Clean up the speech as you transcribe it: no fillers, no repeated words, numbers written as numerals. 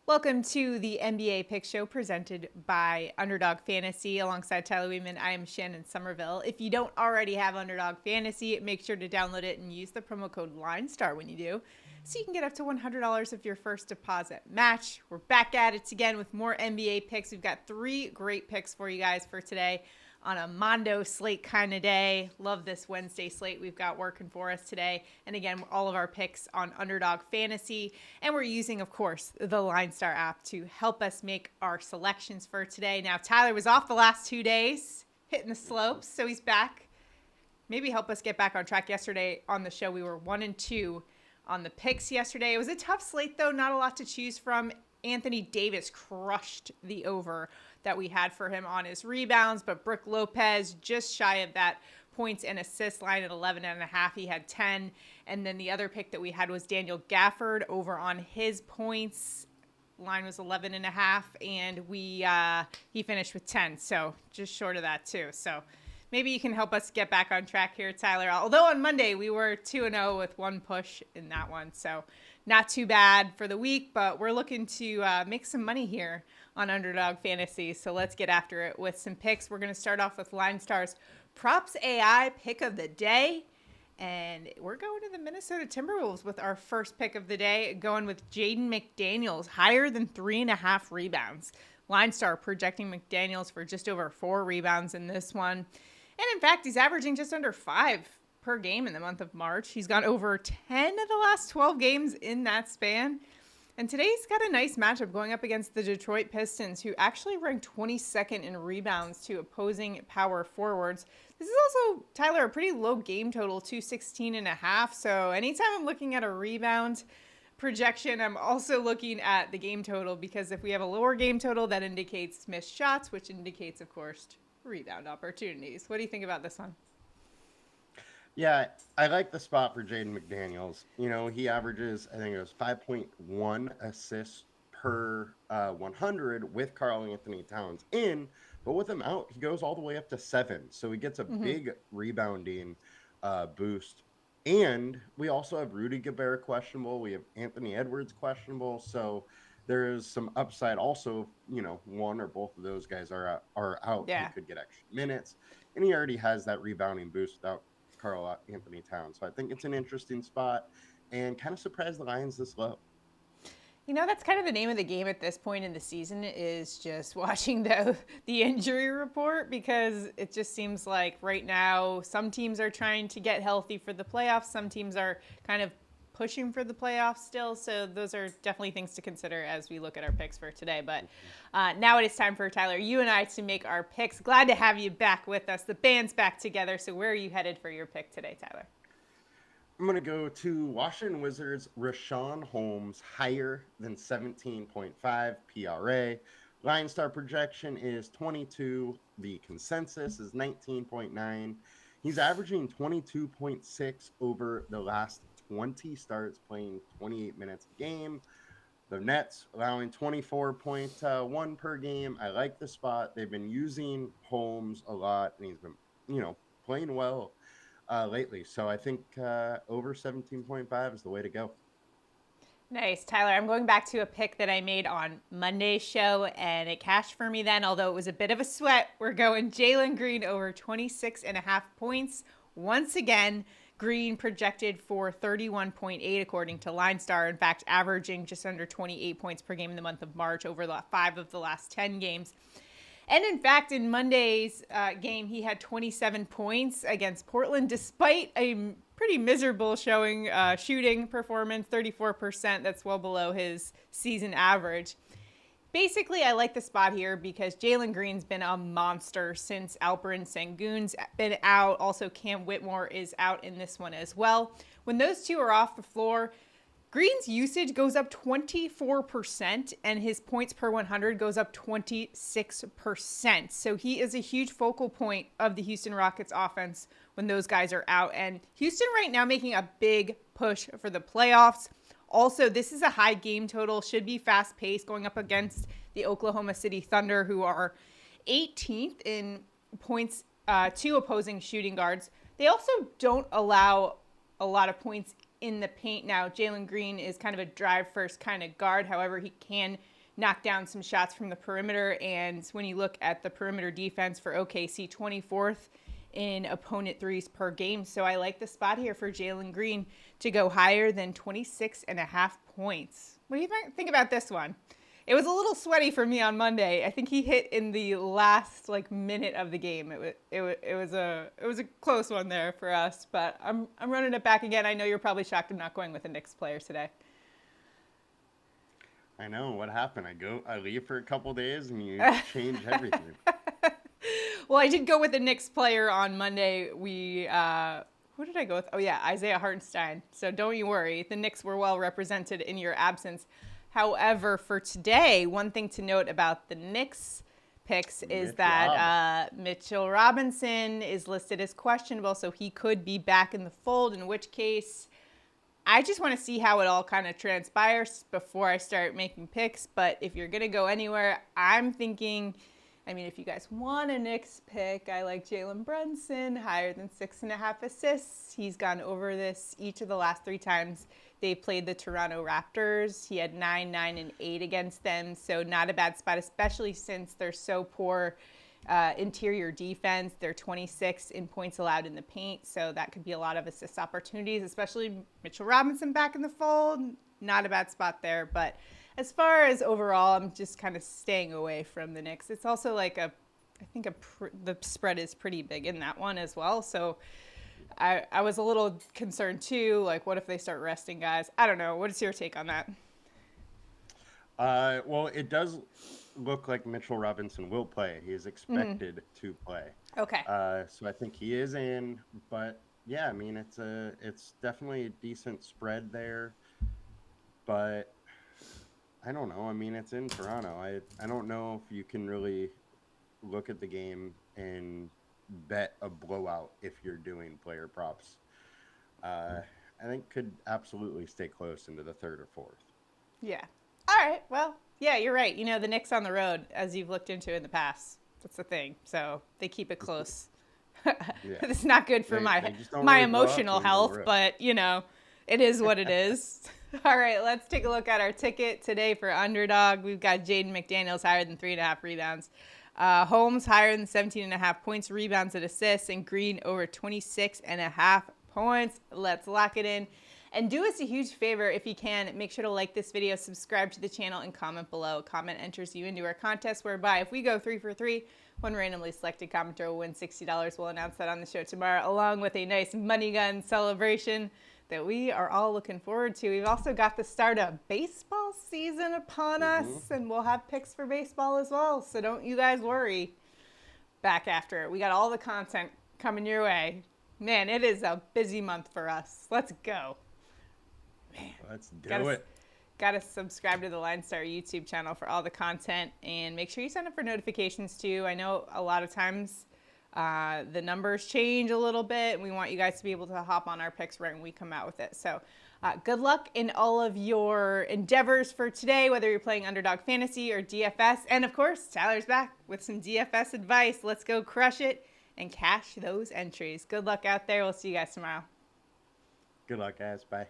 Welcome to the NBA Pick Show presented by Underdog Fantasy. Alongside Tyler Wiemann, I am Shannon Sommerville. If you don't already have Underdog Fantasy, make sure to download it and use the promo code LineStar when you do, so you can get up to $100 of your first deposit match. We're back at it again with more NBA picks. We've got 3 great picks for you guys for today on a Mondo slate kind of day. Love this Wednesday slate we've got working for us today. And again, all of our picks on Underdog Fantasy. And we're using, of course, the LineStar app to help us make our selections for today. Now, Tyler was off the last 2 days, hitting the slopes, so he's back. Maybe help us get back on track. Yesterday on the show, we were 1-2 on the picks yesterday. It was a tough slate, though. Not a lot to choose from. Anthony Davis crushed the over that we had for him on his rebounds, but Brook Lopez just shy of that points and assists line at 11.5. He had 10. And then the other pick that we had was Daniel Gafford over on his points. Line was 11.5, and he finished with 10. So just short of that too. So maybe you can help us get back on track here, Tyler. Although on Monday we were 2-0 with 1 push in that one. So not too bad for the week, but we're looking to make some money here on Underdog Fantasy. So let's get after it with some picks. We're going to start off with LineStar's Props AI pick of the day. And we're going to the Minnesota Timberwolves with our first pick of the day, going with Jaden McDaniels, higher than 3.5 rebounds. LineStar projecting McDaniels for just over 4 rebounds in this one. And in fact, he's averaging just under 5 per game in the month of March. He's gone over 10 of the last 12 games in that span. And today's got a nice matchup going up against the Detroit Pistons, who actually ranked 22nd in rebounds to opposing power forwards. This is also, Tyler, a pretty low game total, 216.5. So anytime I'm looking at a rebound projection, I'm also looking at the game total, because if we have a lower game total, that indicates missed shots, which indicates, of course, rebound opportunities. What do you think about this one? Yeah, I like the spot for Jaden McDaniels. You know, he averages, I think it was 5.1 assists per 100 with Karl Anthony Towns in, but with him out, he goes all the way up to 7. So he gets a big rebounding boost. And we also have Rudy Gobert questionable. We have Anthony Edwards questionable. So there's some upside. Also, you know, one or both of those guys are out. Yeah. He could get extra minutes. And he already has that rebounding boost without Karl Anthony Towns. So I think it's an interesting spot, and kind of surprised the Lions this low. You know, that's kind of the name of the game at this point in the season, is just watching the injury report, because it just seems like right now some teams are trying to get healthy for the playoffs. Some teams are kind of pushing for the playoffs still. So those are definitely things to consider as we look at our picks for today. But now it is time for Tyler, you and I, to make our picks. Glad to have you back with us. The band's back together. So where are you headed for your pick today, Tyler? I'm going to go to Washington Wizards, Richaun Holmes, higher than 17.5 PRA. LineStar projection is 22. The consensus is 19.9. He's averaging 22.6 over the last 20 starts, playing 28 minutes a game. The Nets allowing 24.1 per game. I like the spot. They've been using Holmes a lot, and he's been, you know, playing well lately. So I think over 17.5 is the way to go. Nice. Tyler, I'm going back to a pick that I made on Monday's show, and it cashed for me then, although it was a bit of a sweat. We're going Jalen Green over 26.5 points. Once again, Green projected for 31.8 according to LineStar. In fact, averaging just under 28 points per game in the month of March over the 5 of the last 10 games. And in fact, in Monday's game, he had 27 points against Portland, despite a pretty miserable shooting performance, 34%. That's well below his season average. Basically, I like the spot here because Jalen Green's been a monster since Alperen Sengun's been out. Also, Cam Whitmore is out in this one as well. When those two are off the floor, Green's usage goes up 24%, and his points per 100 goes up 26%. So he is a huge focal point of the Houston Rockets offense when those guys are out. And Houston right now making a big push for the playoffs. Also, this is a high game total, should be fast-paced, going up against the Oklahoma City Thunder, who are 18th in points to opposing shooting guards. They also don't allow a lot of points in the paint. Now, Jalen Green is kind of a drive-first kind of guard. However, he can knock down some shots from the perimeter. And when you look at the perimeter defense for OKC, 24th in opponent threes per game. So I like the spot here for Jalen Green to go higher than 26.5 points. What do you think about this one? It was a little sweaty for me on Monday. I think he hit in the last minute of the game. It was a close one there for us, but I'm running it back again. I know you're probably shocked I'm not going with a Knicks player today. I know what happened. I leave for a couple days and you change everything. Well, I did go with the Knicks player on Monday. Who did I go with? Oh yeah, Isaiah Hartenstein. So don't you worry. The Knicks were well represented in your absence. However, for today, one thing to note about the Knicks picks is that Mitchell Robinson is listed as questionable, so he could be back in the fold, in which case I just want to see how it all kind of transpires before I start making picks. But if you're going to go anywhere, I'm thinking, if you guys want a Knicks pick, I like Jalen Brunson, higher than 6.5 assists. He's gone over this each of the last 3 times they played the Toronto Raptors. He had 9, 9, and 8 against them, so not a bad spot, especially since they're so poor interior defense. They're 26 in points allowed in the paint, so that could be a lot of assist opportunities, especially Mitchell Robinson back in the fold. Not a bad spot there, but as far as overall, I'm just kind of staying away from the Knicks. It's also the spread is pretty big in that one as well, so I was a little concerned too, what if they start resting guys? I don't know. What is your take on that? Well, it does look like Mitchell Robinson will play. He is expected to play. Okay. So I think he is in, but yeah, it's definitely a decent spread there, but I don't know. It's in Toronto. I don't know if you can really look at the game and bet a blowout if you're doing player props. I think could absolutely stay close into the third or fourth. Yeah. All right. Well, yeah, you're right. The Knicks on the road, as you've looked into in the past, that's the thing. So they keep it close. Yeah. It's not good for my really emotional health, but it is what it is. All right, let's take a look at our ticket today for Underdog. We've got Jaden McDaniels higher than 3.5 rebounds. Holmes higher than 17.5 points, rebounds, and assists, and Green over 26.5 points. Let's lock it in. And do us a huge favor if you can. Make sure to like this video, subscribe to the channel, and comment below. Comment enters you into our contest whereby if we go 3 for 3, one randomly selected commenter will win $60. We'll announce that on the show tomorrow, along with a nice money gun celebration that we are all looking forward to. We've also got the start of baseball season upon us, and we'll have picks for baseball as well, so don't you guys worry. Back after it. We got all the content coming your way. Man, it is a busy month for us. Let's go. Man, let's do it. Got to subscribe to the LineStar YouTube channel for all the content, and make sure you sign up for notifications too. I know a lot of times the numbers change a little bit, and we want you guys to be able to hop on our picks right when we come out with it. So good luck in all of your endeavors for today, whether you're playing Underdog Fantasy or DFS. And of course, Tyler's back with some DFS advice. Let's go crush it and cash those entries. Good luck out there. We'll see you guys tomorrow. Good luck, guys. Bye.